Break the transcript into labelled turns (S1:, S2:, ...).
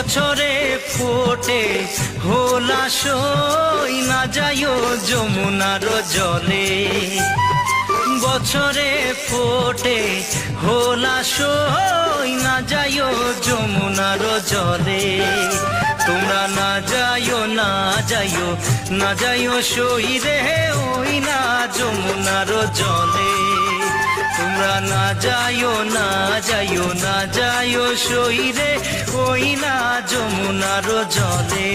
S1: বছরে ফোটে হোলাসই না যাইও যমুনার জলে। বছরে ফোটে হোলাসই না যাইও যমুনার জলে। তোমরা না যাইও না যাইও না যাইও সই রে ওই না যমুনার জলে। তোমরা না যাইও না যাইও না যাইও সই রে ওই না যমুনার জলে।